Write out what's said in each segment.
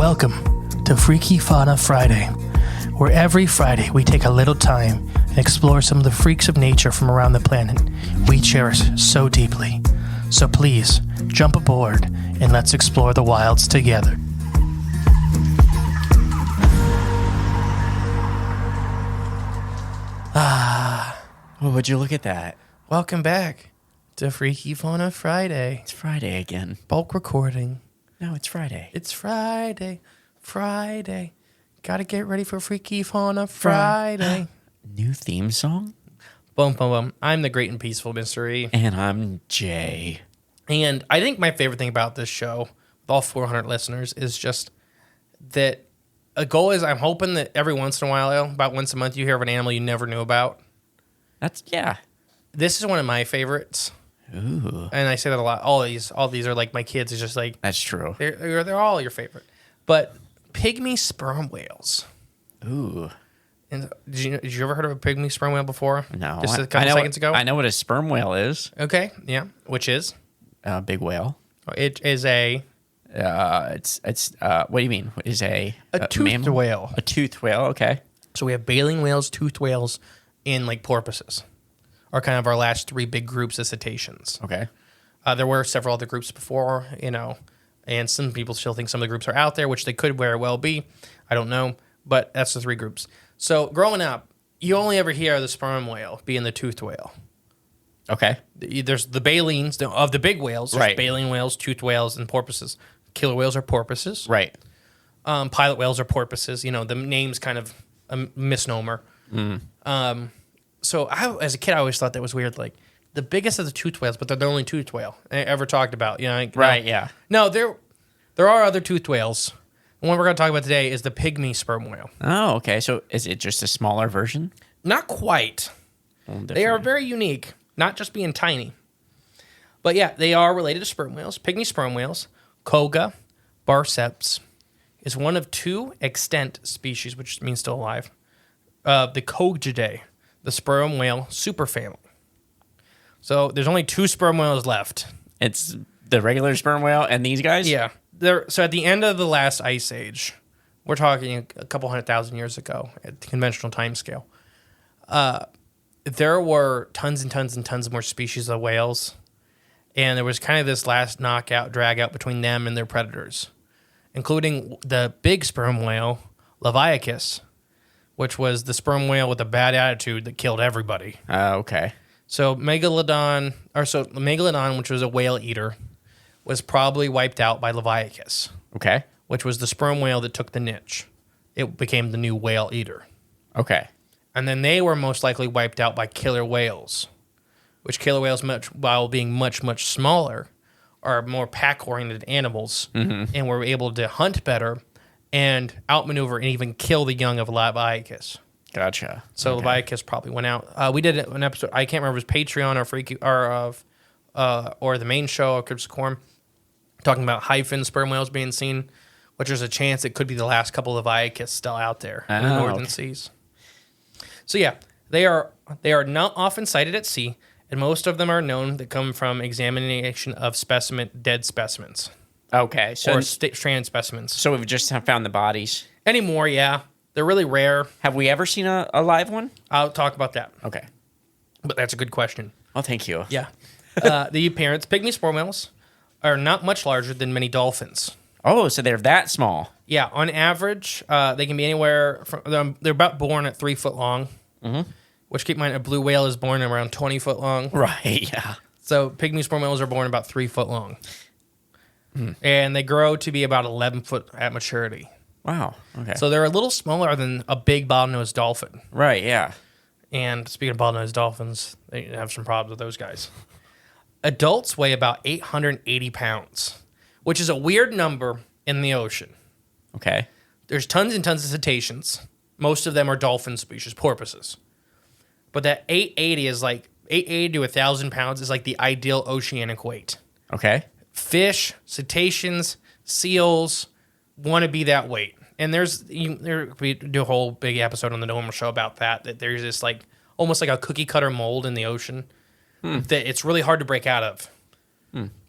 Welcome to Freaky Fauna Friday, where every Friday we take a little time and explore some of the freaks of nature from around the planet we cherish so deeply. So please, jump aboard and let's explore the wilds together. Well, would you look at that? Welcome back to Freaky Fauna Friday. It's Friday again. Bulk recording. No, it's Friday. It's Friday. Gotta get ready for Freaky Fauna Friday. New theme song? Boom, boom, boom. I'm the great and peaceful mystery. And I'm Jay. And I think my favorite thing about this show, with all 400 listeners, is just that a goal is I'm hoping that every once in a while, about once a month, you hear of an animal you never knew about. Yeah. This is one of my favorites. Ooh. And I say that a lot. All these are like my kids. It's just like... That's true. They're all your favorite. But Pygmy sperm whales. Ooh. And did you ever heard of a Pygmy sperm whale before? No. Just a couple seconds ago? I know what a sperm whale is. Okay, yeah. Which is? A big whale. It is a... It's what do you mean? Is a toothed mammal? whale. A toothed whale, okay. So we have baleen whales, toothed whales, and like porpoises are kind of our last three big groups of cetaceans. Okay. There were several other groups before, and some people still think some of the groups are out there, which they could very well be. I don't know, but that's the three groups. So growing up, you only ever hear the sperm whale being the toothed whale. Okay. There's the baleen's of the big whales. There's right. Baleen whales, toothed whales, and porpoises. Killer whales are porpoises. Right. Pilot whales are porpoises. The name's kind of a misnomer. So as a kid, I always thought that was weird. Like the biggest of the toothed whales, but they're the only toothed whale I ever talked about. Right. Yeah. No, there are other toothed whales. The one we're going to talk about today is the Pygmy sperm whale. Oh, okay. So is it just a smaller version? Not quite. They are very unique, not just being tiny. But yeah, they are related to sperm whales. Pygmy sperm whales, Koga barceps, is one of two extant species, which means still alive, of the Kogidae, the sperm whale superfamily. So there's only two sperm whales left. It's the regular sperm whale and these guys? Yeah. So at the end of the last ice age, we're talking a couple 100,000 years ago at the conventional time scale, there were tons and tons and tons more species of whales. And there was kind of this last knockout, drag out between them and their predators, including the big sperm whale, Leviacus, which was the sperm whale with a bad attitude that killed everybody. Okay. So Megalodon, which was a whale eater, was probably wiped out by Leviacus. Okay. Which was the sperm whale that took the niche. It became the new whale eater. Okay. And then they were most likely wiped out by killer whales, which killer whales, while being much, much smaller, are more pack-oriented animals and were able to hunt better and outmaneuver and even kill the young of Leviacus. Gotcha. So okay. Leviacus probably went out. We did an episode, I can't remember if it was Patreon or Freaky or the main show of Crypts of Corn, talking about hyphen sperm whales being seen, which there's a chance it could be the last couple of Leviacus still out there in the northern seas. So yeah, they are not often sighted at sea, and most of them are known that come from examination of dead specimens. Okay. So or stranded specimens. So we've just found the bodies. Anymore, yeah. They're really rare. Have we ever seen a live one? I'll talk about that. Okay. But that's a good question. Well, thank you. Yeah. The parents, Pygmy sperm whales, are not much larger than many dolphins. Oh, so they're that small. Yeah, on average, they can be anywhere from... They're about born at 3 foot long, which, keep in mind, a blue whale is born around 20 foot long. Right, yeah. So Pygmy sperm whales are born about 3 foot long. And they grow to be about 11 foot at maturity. Wow, okay. So they're a little smaller than a big bottlenose dolphin. Right, yeah. And speaking of bottlenose dolphins, they have some problems with those guys. Adults weigh about 880 pounds, which is a weird number in the ocean. Okay. There's tons and tons of cetaceans. Most of them are dolphin species, porpoises. But that 880 is like 880 to 1,000 pounds is like the ideal oceanic weight. Okay. Fish, cetaceans, seals want to be that weight. And we do a whole big episode on the normal show about that there's this like almost like a cookie cutter mold in the ocean that it's really hard to break out of.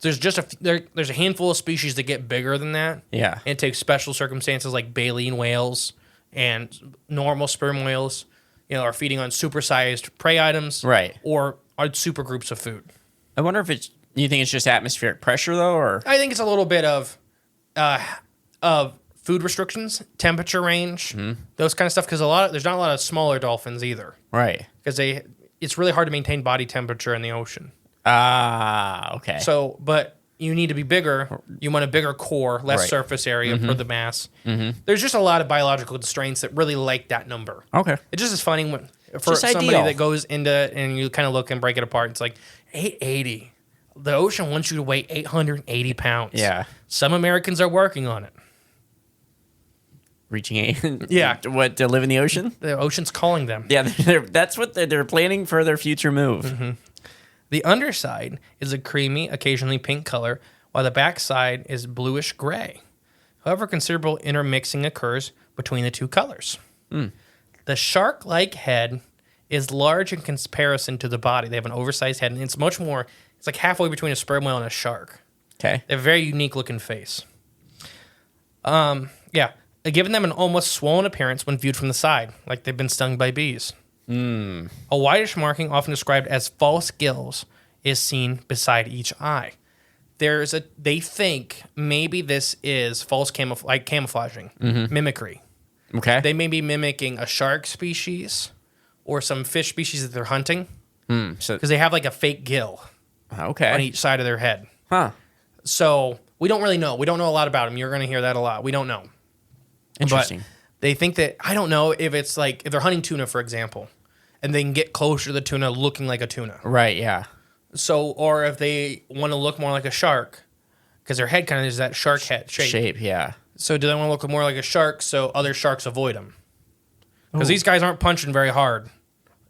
There's just there's a handful of species that get bigger than that. Yeah. And it takes special circumstances like baleen whales and normal sperm whales, are feeding on supersized prey items. Right. Or on super groups of food. I wonder if you think it's just atmospheric pressure though, or I think it's a little bit of food restrictions, temperature range, those kind of stuff. Because there's not a lot of smaller dolphins either. right? Because it's really hard to maintain body temperature in the ocean. Ah, okay. So, but you need to be bigger. You want a bigger core, less Right. surface area for the mass. There's just a lot of biological constraints that really like that number. okay. It just is funny for Just somebody ideal. that goes into and you kind of look and break it apart. It's like 880. The ocean wants you to weigh 880 pounds. Yeah. Some Americans are working on it. Reaching a Yeah. What, to live in the ocean? The ocean's calling them. Yeah, that's what they're planning for their future move. The underside is a creamy, occasionally pink color, while the backside is bluish gray. However, considerable intermixing occurs between the two colors. The shark-like head is large in comparison to the body. They have an oversized head, and it's like halfway between a sperm whale and a shark. Okay. They have a very unique looking face. Yeah, giving them an almost swollen appearance when viewed from the side, like they've been stung by bees. A whitish marking, often described as false gills, is seen beside each eye. They think maybe this is false camouflaging, mimicry. Okay. They may be mimicking a shark species or some fish species that they're hunting So because they have like a fake gill on okay. each side of their head. Huh. So we don't really know. We don't know a lot about them. You're going to hear that a lot. We don't know. Interesting. But they think that, I don't know if it's like, if they're hunting tuna, for example, and they can get closer to the tuna looking like a tuna. Right. Yeah. So, or if they want to look more like a shark, because their head kind of is that shark head shape. Yeah. So do they want to look more like a shark so other sharks avoid them? Because Oh. these guys aren't punching very hard.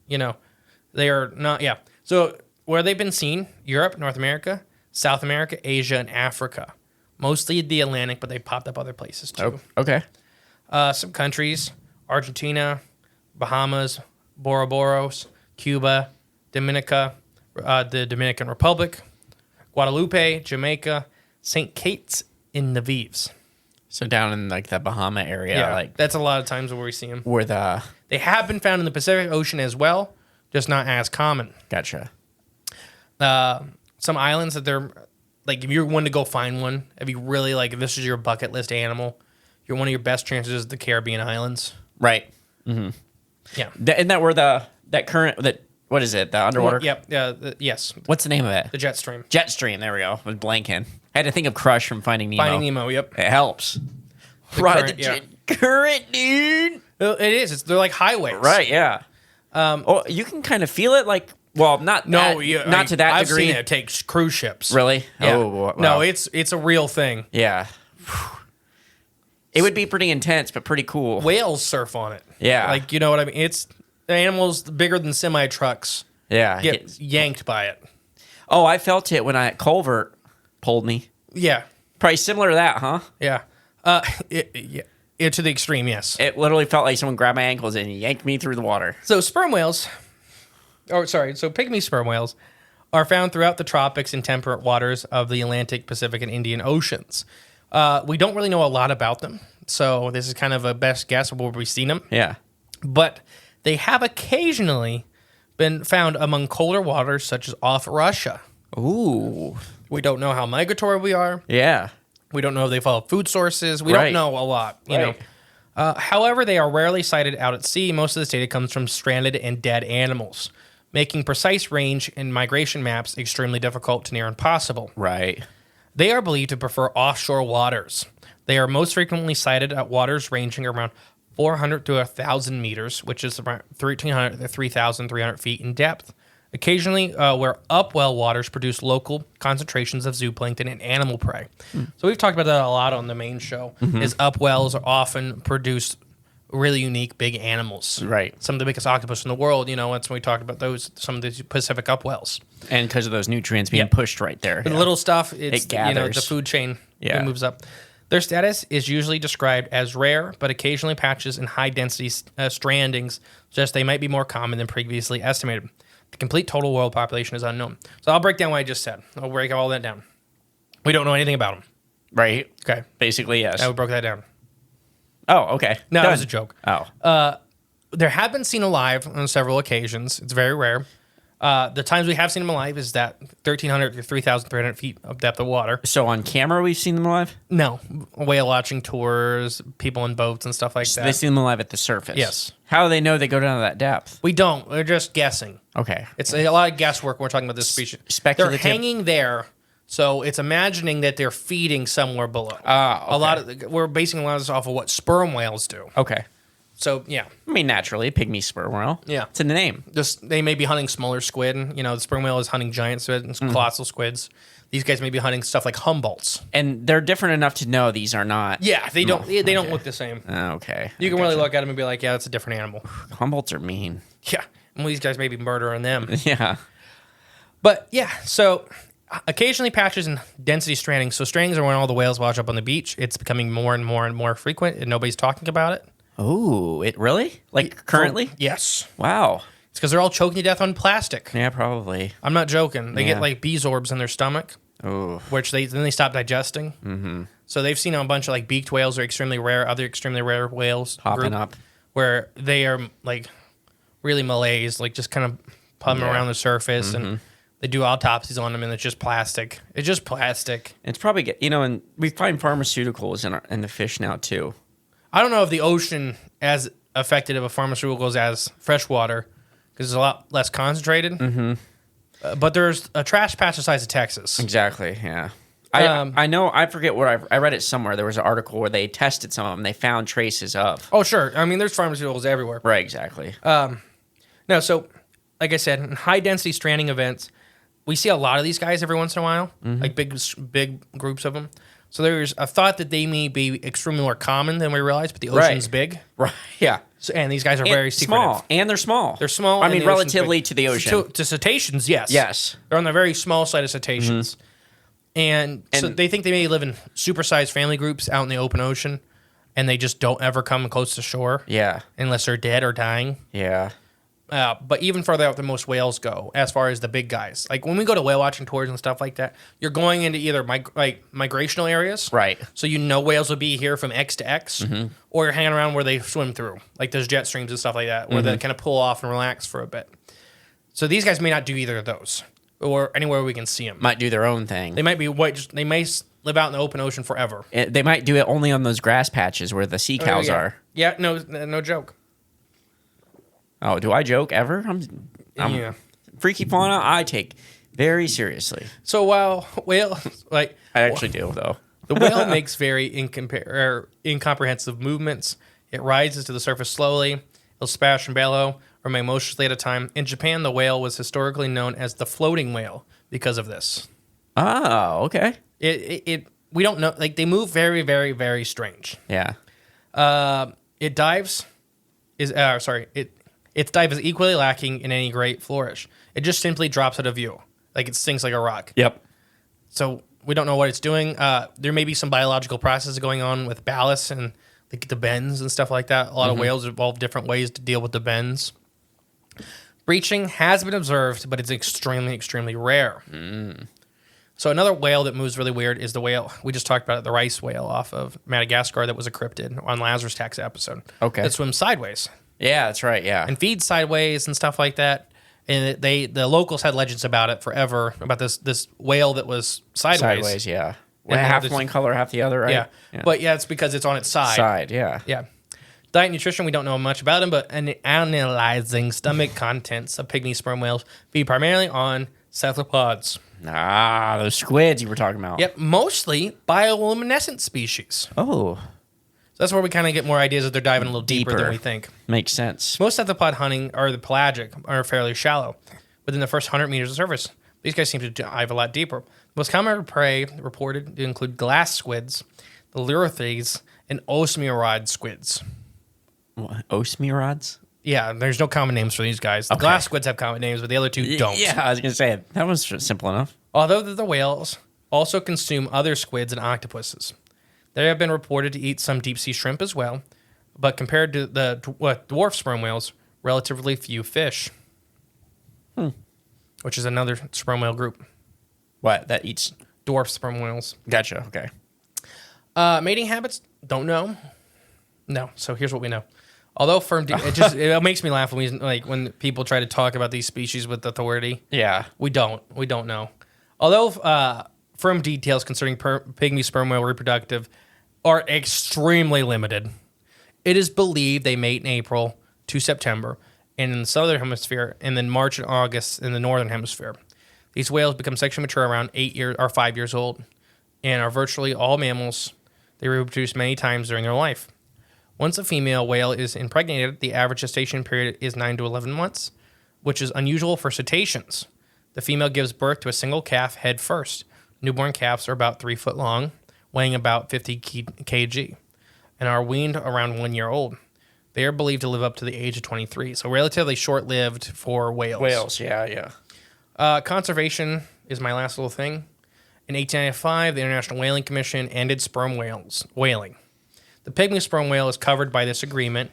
They are not, yeah. So where they've been seen, Europe, North America, South America, Asia, and Africa. Mostly the Atlantic, but they popped up other places too. Oh, okay. Some countries, Argentina, Bahamas, Boroboros, Cuba, Dominica, the Dominican Republic, Guadalupe, Jamaica, St. Kitts in Nevis. So down in like the Bahama area, like that's a lot of times where we see them. where the They have been found in the Pacific Ocean as well, just not as common. gotcha. Some islands that they're like, if you're one to go find one, if you really like, if this is your bucket list animal, you're one of your best chances is the Caribbean islands. Right. Yeah. Isn't that where that current what is it? The underwater? Yep. Yes. What's the name of it? The jet stream. Jet stream. There we go. I was blanking. I had to think of Crush from Finding Nemo. Finding Nemo. Yep. It helps. Current, yeah. Current, dude. It is. They're like highways. Right. Yeah. You can kind of feel it, like, well, not No, not to that I've degree. seen it take cruise ships. Really? Yeah. Oh, wow. No, it's a real thing. Yeah. It would be pretty intense, but pretty cool. Whales surf on it. Yeah. Like, you know what I mean? It's animals bigger than semi trucks Yeah. get yanked by it. Oh, I felt it when Culvert pulled me. Yeah. Probably similar to that, huh? Yeah. Yeah, to the extreme, yes. It literally felt like someone grabbed my ankles and yanked me through the water. So pygmy sperm whales are found throughout the tropics and temperate waters of the Atlantic, Pacific, and Indian Oceans. We don't really know a lot about them, so this is kind of a best guess of where we've seen them. Yeah. But they have occasionally been found among colder waters, such as off Russia. Ooh. We don't know how migratory we are. Yeah. We don't know if they follow food sources. We Right. don't know a lot, you Right. know. However, they are rarely sighted out at sea. Most of this data comes from stranded and dead animals, making precise range and migration maps extremely difficult to near impossible. Right. They are believed to prefer offshore waters. They are most frequently sighted at waters ranging around 400 to 1,000 meters, which is around 1,300 to 3,300 feet in depth. Occasionally, where upwell waters produce local concentrations of zooplankton and animal prey. So we've talked about that a lot on the main show, is upwells are often produce really unique big animals. Right. Some of the biggest octopus in the world, that's when we talked about some of the Pacific upwells. And because of those nutrients being Yeah. pushed right there. The Yeah. little stuff, it's, It gathers. the food chain Yeah. it moves up. Their status is usually described as rare, but occasionally patches and high density strandings suggest they might be more common than previously estimated. The complete total world population is unknown. So I'll break down what I just said. I'll break all that down. We don't know anything about them. Right. Okay. Basically, yes. I broke that down. Oh, okay. No, Done. it was a joke. Oh. There have been seen alive on several occasions. It's very rare. The times we have seen them alive is that 1,300 to 3,300 feet of depth of water. So on camera, we've seen them alive? No, whale watching tours, people in boats and stuff like So that. they see them alive at the surface? Yes. How do they know they go down to that depth? We don't. We're just guessing. Okay. It's a lot of guesswork when we're talking about this species. Speculative. They're hanging there, so it's imagining that they're feeding somewhere below. Ah, okay. A lot of we're basing a lot of this off of what sperm whales do. Okay. So yeah, I mean, naturally, pygmy sperm whale. Yeah. It's in the name. just they may be hunting smaller squid. You know, the sperm whale is hunting giant squid and colossal squids. These guys may be hunting stuff like Humboldts. And they're different enough to know these are not. Yeah, they don't. They don't okay. look the same. Okay. You can really look at them and be like, yeah, that's a different animal. Humboldts are mean. Yeah, and these guys may be murdering them. Yeah. But yeah, so occasionally patches in density stranding. So strandings are when all the whales wash up on the beach. It's becoming more and more and more frequent, and nobody's talking about it. Oh, it really? Like currently? Yes. Wow. It's because they're all choking to death on plastic. Yeah, probably. I'm not joking. They Yeah. get like bezorbs in their stomach, Oh. which they stop digesting. Mm-hmm. So they've seen a bunch of like beaked whales are extremely rare, other extremely rare whales Popping up. where they are like really malaise, like just kind of pumping Yeah. around the surface, and they do autopsies on them, and it's just plastic. It's just plastic. It's probably, and we find pharmaceuticals in the fish now too. I don't know if the ocean as effective of pharmaceuticals as freshwater because it's a lot less concentrated. Mm-hmm. But there's a trash patch the size of Texas. Exactly, yeah. Um, I know, I forget what I read it somewhere. There was an article where they tested some of them. They found traces of. Oh, sure. I mean, there's pharmaceuticals everywhere. Right, exactly. No, so like I said, in high density stranding events, we see a lot of these guys every once in a while, like big groups of them. So there's a thought that they may be extremely more common than we realize, but the ocean's big. Right, yeah. So, and these guys are very secretive. Small, and they're small. They're small. I and mean, the ocean's relatively big. to the ocean. To cetaceans, yes. Yes. They're on the very small side of cetaceans. And so they think they may live in supersized family groups out in the open ocean, and they just don't ever come close to shore Yeah, unless they're dead or dying. yeah. But even further out than most whales go, as far as the big guys. Like when we go to whale watching tours and stuff like that, you're going into either migrational areas. Right. So you know whales will be here from X to X, or you're hanging around where they swim through. Like there's jet streams and stuff like that, where they kind of pull off and relax for a bit. So these guys may not do either of those, or anywhere we can see them. Might do their own thing. They might be they may live out in the open ocean forever. They might do it only on those grass patches where the sea cows yeah. are. Yeah, no joke. Oh, do I joke ever? I'm Yeah. Freaky Fauna, I take very seriously. So while whale, like I actually do, though. the whale makes very incomprehensive movements. It rises to the surface slowly. It'll splash and bellow, or may motionlessly at a time. In Japan, the whale was historically known as the floating whale because of this. Oh, okay. We don't know. Like they move very, very, very strange. Yeah. It dives its dive is equally lacking in any great flourish. It just simply drops out of view, like it sinks like a rock. Yep. So we don't know what it's doing. There may be some biological processes going on with ballast and like the bends and stuff like that. A lot of whales evolve different ways to deal with the bends. Breaching has been observed, but it's extremely, extremely rare. So another whale that moves really weird is the whale we just talked about, the rice whale off of Madagascar that was a cryptid on Lazarus Tax episode. Okay. That swims sideways Yeah, that's right. Yeah. and feeds sideways and stuff like that. And the locals had legends about it forever, about this whale that was sideways. Yeah. And half there's- one color, half the other, right? Yeah. But yeah, it's because it's on its side. Side, yeah. Yeah. Diet and nutrition, we don't know much about them, but analyzing stomach contents of pygmy sperm whales feed primarily on cephalopods. Ah, those squids you were talking about. Yep, mostly bioluminescent species. Oh, So that's where we kind of get more ideas that they're diving a little deeper than we think. makes sense. Most cephalopod hunting or the pelagic are fairly shallow, within the first 100 meters of surface. These guys seem to dive a lot deeper. The most common prey reported to include glass squids, the leurithes, and osmiorod squids. What, Osmirods? Yeah, there's no common names for these guys. The glass squids have common names, but the other two don't. Yeah, I was going to say, that was simple enough. Although the whales also consume other squids and octopuses. They have been reported to eat some deep-sea shrimp as well, but compared to the dwarf sperm whales, relatively few fish. which is another sperm whale group. What? That eats... Dwarf sperm whales. Gotcha. Okay. Mating habits, don't know. No. So here's what we know. Although it makes me laugh when people try to talk about these species with authority. Yeah. We don't know. Although firm details concerning pygmy sperm whale reproductive are extremely limited, it is believed they mate in April to September in the southern hemisphere, and then March and August in the northern hemisphere. These whales become sexually mature around 5 years old, and are virtually all mammals. They reproduce many times during their life. Once a female whale is impregnated, the average gestation period is 9 to 11 months, which is unusual for cetaceans. The female gives birth to a single calf head first. Newborn calves are about 3 foot long, weighing about 50 kg, and are weaned around 1 year old. They are believed to live up to the age of 23, so relatively short-lived for whales. Whales, yeah. Conservation is my last little thing. In 1895, the International Whaling Commission ended sperm whaling. The pygmy sperm whale is covered by this agreement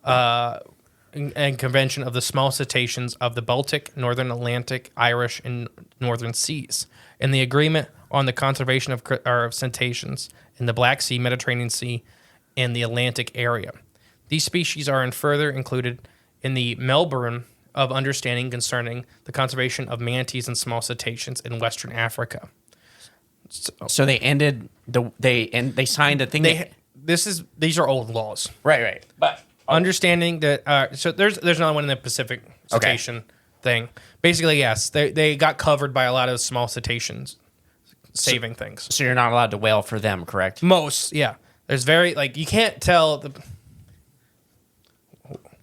and convention of the small cetaceans of the Baltic, Northern Atlantic, Irish, and Northern Seas, and the agreement on the conservation of cetaceans in the Black Sea, Mediterranean Sea, and the Atlantic area. These species are further included in the Melbourne of Understanding concerning the conservation of manatees and small cetaceans in Western Africa. So they ended they signed a thing. These are old laws, Right. But understanding that. So there's another one in the Pacific cetacean thing. Basically, yes, they got covered by a lot of small cetaceans saving things. So you're not allowed to whale for them, correct? Most, yeah. There's you can't tell the.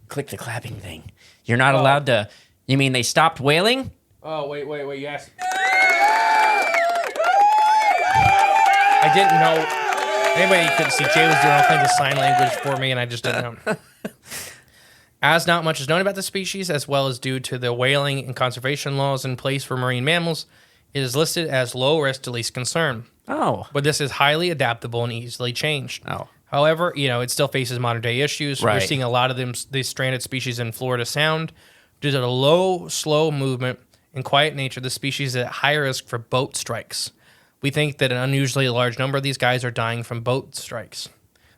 Click the clapping thing. You're not allowed to. You mean they stopped whaling? Oh wait! Yes. I didn't know. Anybody couldn't see. Jay was doing all kinds of sign language for me, and I just didn't know. As not much is known about the species, as well as due to the whaling and conservation laws in place for marine mammals, it is listed as low risk to least concern. Oh. But this is highly adaptable and easily changed. Oh. However, it still faces modern day issues. Right. We're seeing a lot of these stranded species in Florida Sound. Due to the low, slow movement and quiet nature, the species is at high risk for boat strikes. We think that an unusually large number of these guys are dying from boat strikes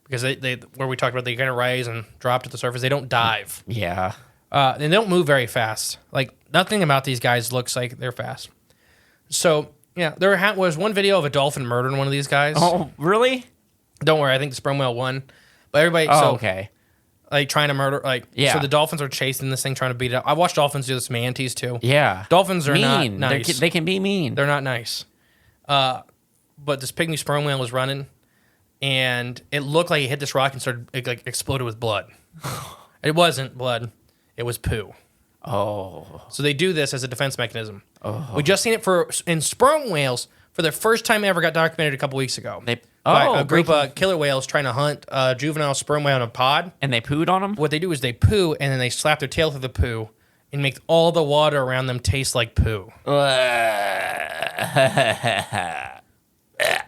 because they where we talked about they kind of rise and drop to the surface. They don't dive. Yeah. And they don't move very fast. Like nothing about these guys looks like they're fast. So yeah, there was one video of a dolphin murdering one of these guys. Oh, really? Don't worry, I think the sperm whale won. But everybody, okay. Like trying to murder, so the dolphins are chasing this thing, trying to beat it up. I watched dolphins do this to manatees too. Yeah. Dolphins are mean. not nice. They can be mean. They're not nice. But this pygmy sperm whale was running, and it looked like it hit this rock and exploded with blood. It wasn't blood. It was poo. Oh. So they do this as a defense mechanism. Oh. We just seen it in sperm whales for the first time ever got documented a couple weeks ago. By a group of killer whales trying to hunt a juvenile sperm whale in a pod. And they pooed on them? What they do is they poo, and then they slap their tail through the poo and make all the water around them taste like poo.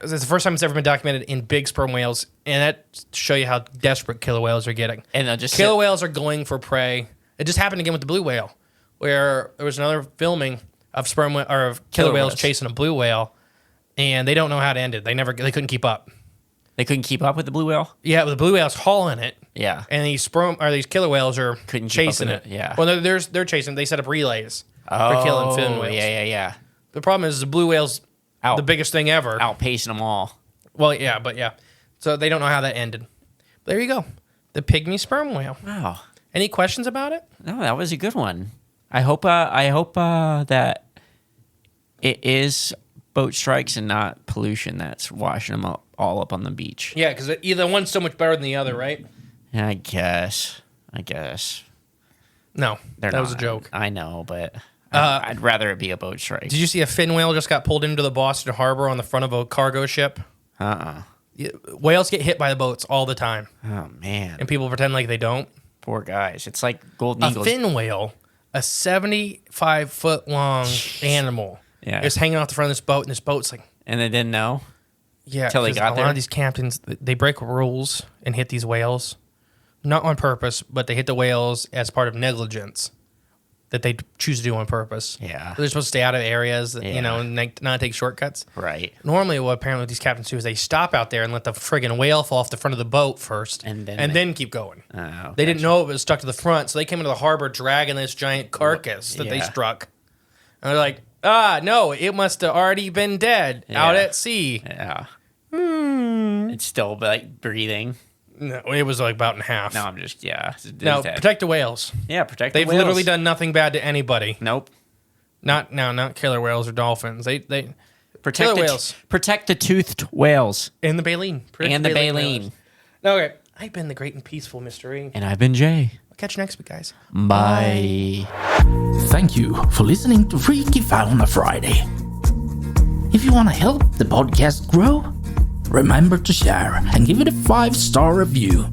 It's the first time it's ever been documented in big sperm whales, and that show you how desperate killer whales are getting. And they'll just killer whales are going for prey. It just happened again with the blue whale, where there was another filming of killer whales chasing a blue whale, and they don't know how to end it. They couldn't keep up. They couldn't keep up with the blue whale? Yeah, the blue whale's hauling it. Yeah. And these killer whales are chasing it. Yeah. Well, they're chasing. They set up relays for killing fin whales. Yeah. The problem is the blue whale's the biggest thing ever. Outpacing them all. Well, yeah. So they don't know how that ended. But there you go. The pygmy sperm whale. Wow. Any questions about it? No, that was a good one. I hope that it is boat strikes and not pollution that's washing them all up on the beach. Yeah, because either one's so much better than the other, right? I guess. No, that was a joke. I know, but I'd rather it be a boat strike. Did you see a fin whale just got pulled into the Boston Harbor on the front of a cargo ship? Whales get hit by the boats all the time. Oh, man. And people pretend like they don't. Poor guys. It's like golden eagles. A fin whale, a 75-foot-long animal, is hanging off the front of this boat, and this boat's like... And they didn't know? Yeah. Until they got there? A lot of these captains, they break rules and hit these whales. Not on purpose, but they hit the whales as part of negligence. that they choose to do on purpose. Yeah. They're supposed to stay out of areas, you know, Yeah. and not take shortcuts. Right. Normally, what apparently these captains do is they stop out there and let the friggin' whale fall off the front of the boat first, And then then keep going. Oh, They didn't know it was stuck to the front, so they came into the harbor dragging this giant carcass that they Yeah. struck. And they're like, no, it must have already been dead out Yeah. at sea. Yeah. It's still like breathing. No, it was like about in half. No, I'm just it's No, dead. protect the whales. Yeah, protect. They've the whales. literally done nothing bad to anybody. Nope. Not killer whales or dolphins. They Protect killer the whales protect the toothed whales and the baleen. Protect and the whales. baleen. Okay, I've been the great and peaceful Mr. Ring. And I've been Jay. I'll catch you next week, guys. Bye. Thank you for listening to Freaky Fauna Friday. If you want to help the podcast grow, remember to share and give it a 5-star review.